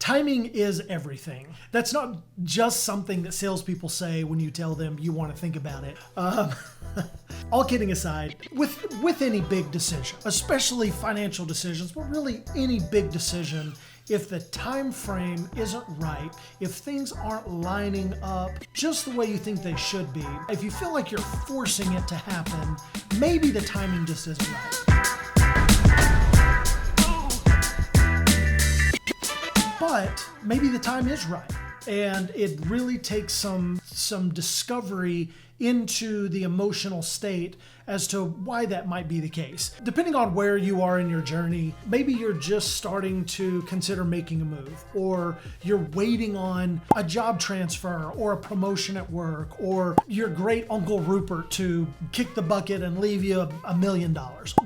Timing is everything. That's not just something that salespeople say when you tell them you want to think about it. All kidding aside, with any big decision, especially financial decisions, but really any big decision, if the time frame isn't right, if things aren't lining up just the way you think they should be, if you feel like you're forcing it to happen, maybe the timing just isn't right. But maybe the time is right, and it really takes some discovery into the emotional state as to why that might be the case. Depending on where you are in your journey, maybe you're just starting to consider making a move, or you're waiting on a job transfer or a promotion at work, or your great Uncle Rupert to kick the bucket and leave you $1 million.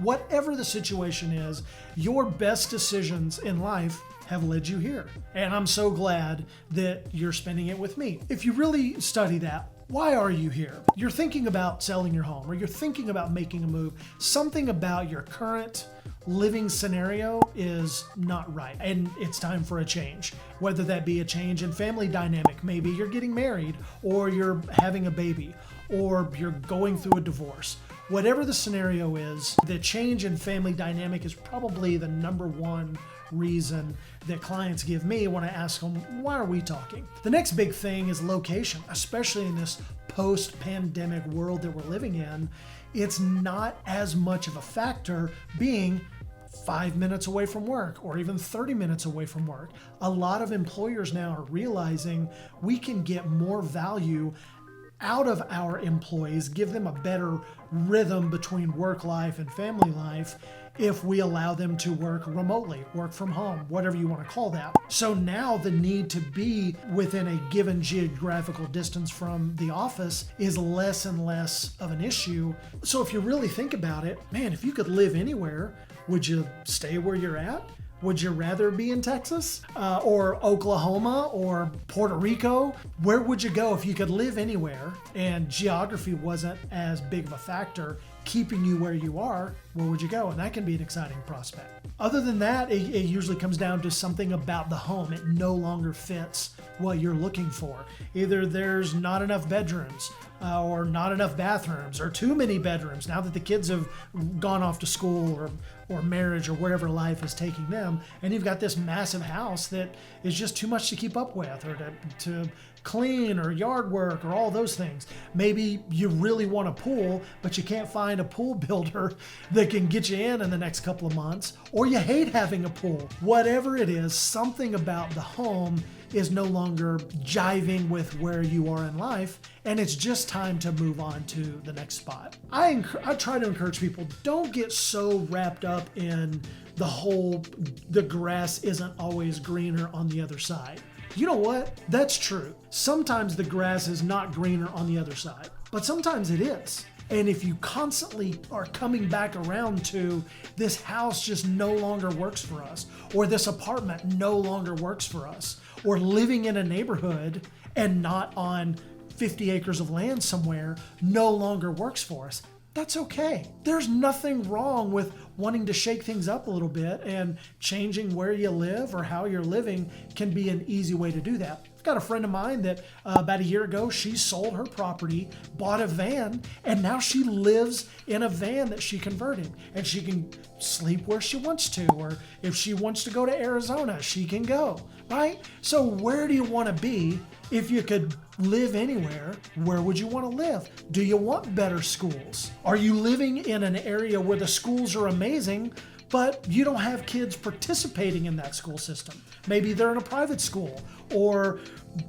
Whatever the situation is, your best decisions in life have led you here. And I'm so glad that you're spending it with me. If you really study that, why are you here? You're thinking about selling your home, or you're thinking about making a move. Something about your current living scenario is not right, and it's time for a change. Whether that be a change in family dynamic, maybe you're getting married, or you're having a baby, or you're going through a divorce. Whatever the scenario is, the change in family dynamic is probably the number one reason that clients give me when I ask them, why are we talking? The next big thing is location, especially in this post-pandemic world that we're living in. It's not as much of a factor being 5 minutes away from work or even 30 minutes away from work. A lot of employers now are realizing we can get more value out of our employees, give them a better rhythm between work life and family life if we allow them to work remotely, work from home, whatever you want to call that. So now the need to be within a given geographical distance from the office is less and less of an issue. So if you really think about it, man, if you could live anywhere, would you stay where you're at? Would you rather be in Texas or Oklahoma or Puerto Rico? Where would you go if you could live anywhere and geography wasn't as big of a factor keeping you where you are? Where would you go? And that can be an exciting prospect. Other than that, it usually comes down to something about the home. It no longer fits what you're looking for. Either there's not enough bedrooms or not enough bathrooms, or too many bedrooms now that the kids have gone off to school or marriage or wherever life is taking them, and you've got this massive house that is just too much to keep up with, or to clean, or yard work, or all those things. Maybe you really want a pool, but you can't find a pool builder that can get you in the next couple of months, or you hate having a pool. Whatever it is, something about the home is no longer jiving with where you are in life, and it's just time to move on to the next spot. I try to encourage people, don't get so wrapped up in the grass isn't always greener on the other side. You know what? That's true. Sometimes the grass is not greener on the other side, but sometimes it is. And if you constantly are coming back around to this house just no longer works for us, or this apartment no longer works for us, or living in a neighborhood and not on 50 acres of land somewhere no longer works for us, that's okay. There's nothing wrong with wanting to shake things up a little bit, and changing where you live or how you're living can be an easy way to do that. I've got a friend of mine that about a year ago, she sold her property, bought a van, and now she lives in a van that she converted, and she can sleep where she wants to, or if she wants to go to Arizona, she can go, right? So where do you want to be? If you could live anywhere, where would you want to live? Do you want better schools? Are you living in an area where the schools are amazing, but you don't have kids participating in that school system? Maybe they're in a private school, or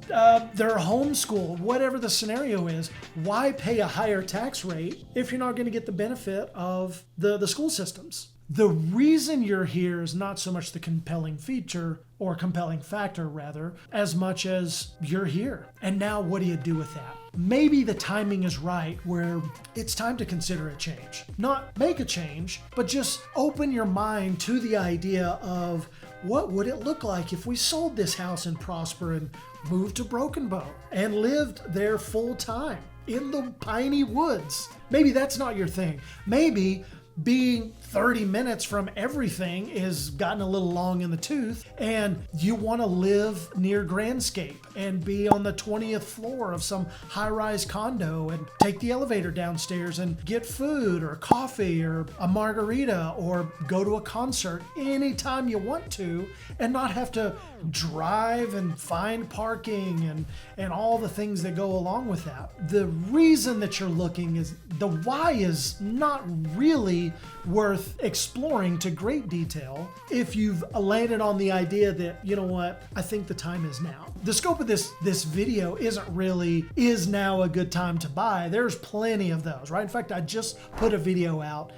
they're homeschooled. Whatever the scenario is, why pay a higher tax rate if you're not going to get the benefit of the school systems? The reason you're here is not so much the compelling feature, or compelling factor rather, as much as you're here. And now what do you do with that? Maybe the timing is right where it's time to consider a change. Not make a change, but just open your mind to the idea of, what would it look like if we sold this house in Prosper and moved to Broken Bow and lived there full time in the piney woods? Maybe that's not your thing. Maybe being 30 minutes from everything is gotten a little long in the tooth, and you want to live near Grandscape and be on the 20th floor of some high-rise condo and take the elevator downstairs and get food or coffee or a margarita or go to a concert anytime you want to and not have to drive and find parking and all the things that go along with that. The reason that you're looking is the why is not really worth exploring to great detail if you've landed on the idea that, you know what, I think the time is now. The scope of this video isn't really, is now a good time to buy? There's plenty of those, right? In fact, I just put a video out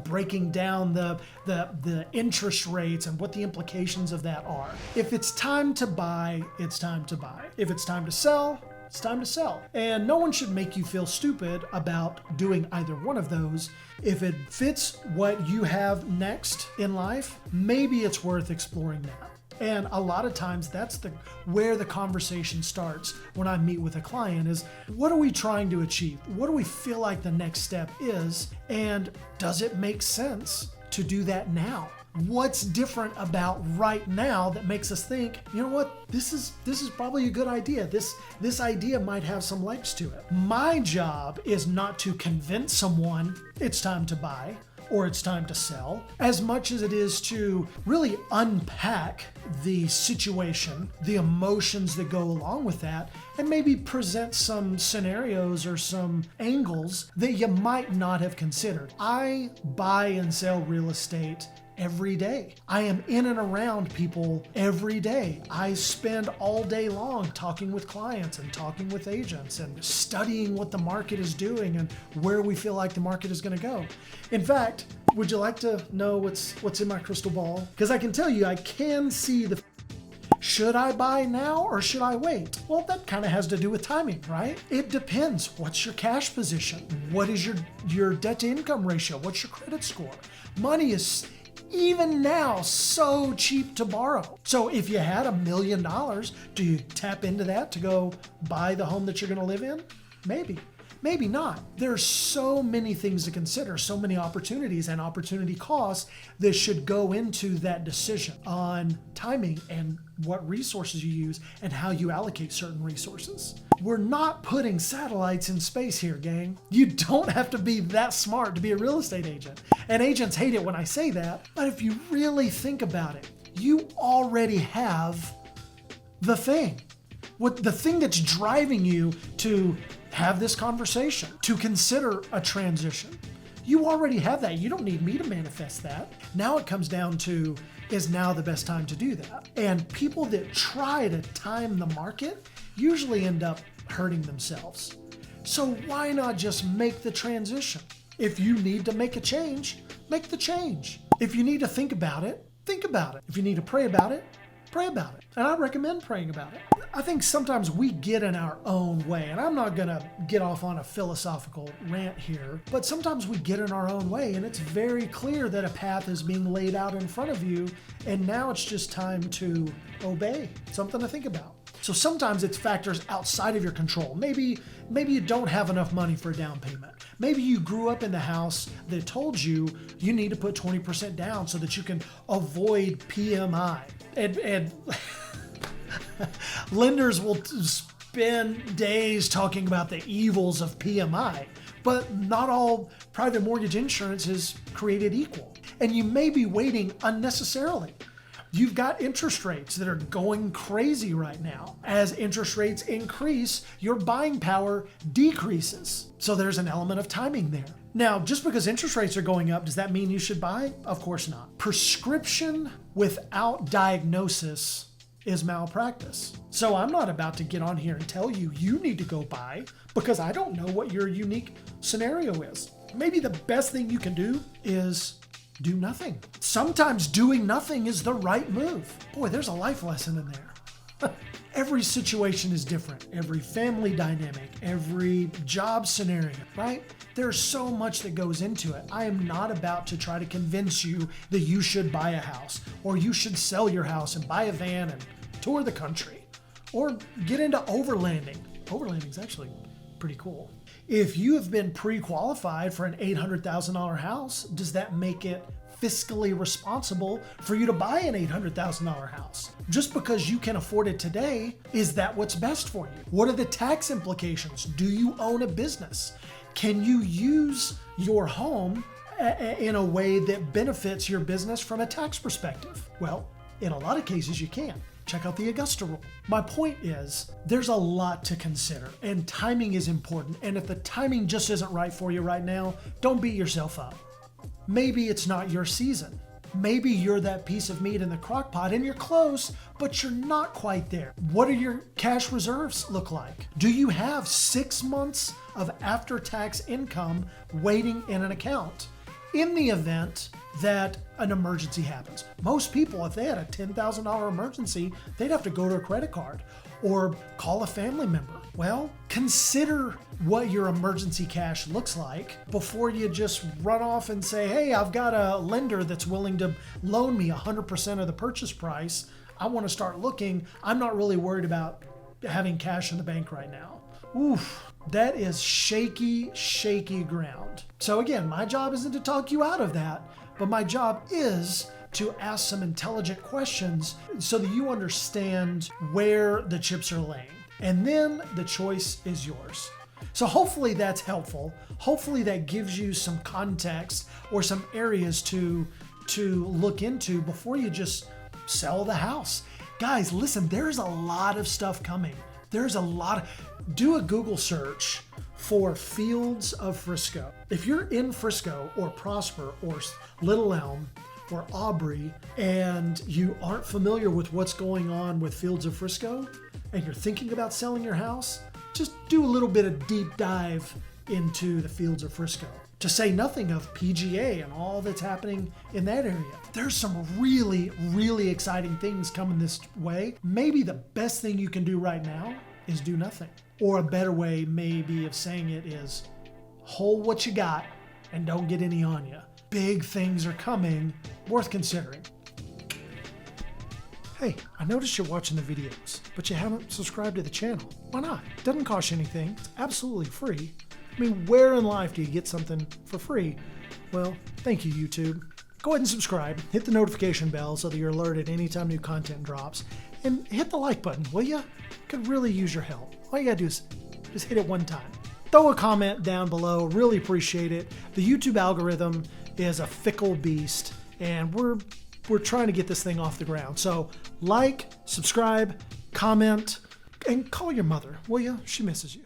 breaking down the interest rates and what the implications of that are. If it's time to buy, it's time to buy. If it's time to sell, it's time to sell. And no one should make you feel stupid about doing either one of those. If it fits what you have next in life, maybe it's worth exploring that. And a lot of times that's where the conversation starts when I meet with a client is, what are we trying to achieve? What do we feel like the next step is? And does it make sense to do that now? What's different about right now that makes us think, you know what, this is probably a good idea. This idea might have some legs to it. My job is not to convince someone it's time to buy or it's time to sell, as much as it is to really unpack the situation, the emotions that go along with that, and maybe present some scenarios or some angles that you might not have considered. I buy and sell real estate every day. I am in and around people every day. I spend all day long talking with clients and talking with agents and studying what the market is doing and where we feel like the market is going to go. In fact, would you like to know what's in my crystal ball? Because I can tell you, I can see the should I buy now or should I wait? Well, that kind of has to do with timing, right? It depends. What's your cash position? What is your debt to income ratio? What's your credit score? Money is even now so cheap to borrow. So if you had $1 million, do you tap into that to go buy the home that you're going to live in? Maybe not. There's so many things to consider, so many opportunities and opportunity costs that should go into that decision on timing and what resources you use and how you allocate certain resources. We're not putting satellites in space here, gang. You don't have to be that smart to be a real estate agent. And agents hate it when I say that, but if you really think about it, you already have the thing. The thing that's driving you to have this conversation, to consider a transition. You already have that. You don't need me to manifest that. Now it comes down to, is now the best time to do that? And people that try to time the market usually end up hurting themselves. So why not just make the transition? If you need to make a change, make the change. If you need to think about it, think about it. If you need to pray about it, pray about it. And I recommend praying about it. I think sometimes we get in our own way, and I'm not going to get off on a philosophical rant here, but sometimes we get in our own way, and it's very clear that a path is being laid out in front of you, and now it's just time to obey. Something to think about. So sometimes it's factors outside of your control. Maybe you don't have enough money for a down payment. Maybe you grew up in the house that told you need to put 20% down so that you can avoid PMI. And lenders will spend days talking about the evils of PMI, but not all private mortgage insurance is created equal. And you may be waiting unnecessarily. You've got interest rates that are going crazy right now. As interest rates increase, your buying power decreases. So there's an element of timing there. Now, just because interest rates are going up, does that mean you should buy? Of course not. Prescription without diagnosis is malpractice. So I'm not about to get on here and tell you need to go buy because I don't know what your unique scenario is. Maybe the best thing you can do is do nothing. Sometimes doing nothing is the right move. Boy, there's a life lesson in there. Every situation is different. Every family dynamic, every job scenario, right? There's so much that goes into it. I am not about to try to convince you that you should buy a house or you should sell your house and buy a van and tour the country or get into overlanding. Overlanding is actually pretty cool. If you have been pre-qualified for an $800,000 house, does that make it fiscally responsible for you to buy an $800,000 house? Just because you can afford it today, is that what's best for you? What are the tax implications? Do you own a business? Can you use your home in a way that benefits your business from a tax perspective? Well, in a lot of cases you can. Check out the Augusta Rule. My point is, there's a lot to consider, and timing is important. And if the timing just isn't right for you right now, don't beat yourself up. Maybe it's not your season. Maybe you're that piece of meat in the crock pot and you're close, but you're not quite there. What do your cash reserves look like? Do you have 6 months of after-tax income waiting in an account in the event that an emergency happens? Most people, if they had a $10,000 emergency, they'd have to go to a credit card or call a family member. Well, consider what your emergency cash looks like before you just run off and say, hey, I've got a lender that's willing to loan me 100% of the purchase price. I want to start looking. I'm not really worried about having cash in the bank right now. Oof, that is shaky, shaky ground. So again, my job isn't to talk you out of that, but my job is to ask some intelligent questions so that you understand where the chips are laying. And then the choice is yours. So hopefully that's helpful. Hopefully that gives you some context or some areas to look into before you just sell the house. Guys, listen, there's a lot of stuff coming. Do a Google search for Fields of Frisco. If you're in Frisco or Prosper or Little Elm or Aubrey and you aren't familiar with what's going on with Fields of Frisco and you're thinking about selling your house, just do a little bit of deep dive into the Fields of Frisco. To say nothing of PGA and all that's happening in that area. There's some really, really exciting things coming this way. Maybe the best thing you can do right now is do nothing. Or a better way maybe of saying it is hold what you got and don't get any on you. Big things are coming, worth considering. Hey, I noticed you're watching the videos, but you haven't subscribed to the channel. Why not? It doesn't cost you anything. It's absolutely free. I mean, where in life do you get something for free? Well, thank you, YouTube. Go ahead and subscribe. Hit the notification bell so that you're alerted anytime new content drops. And hit the like button, will ya? Could really use your help. All you gotta do is just hit it one time. Throw a comment down below. Really appreciate it. The YouTube algorithm is a fickle beast, and we're trying to get this thing off the ground. So like, subscribe, comment, and call your mother, will ya? She misses you.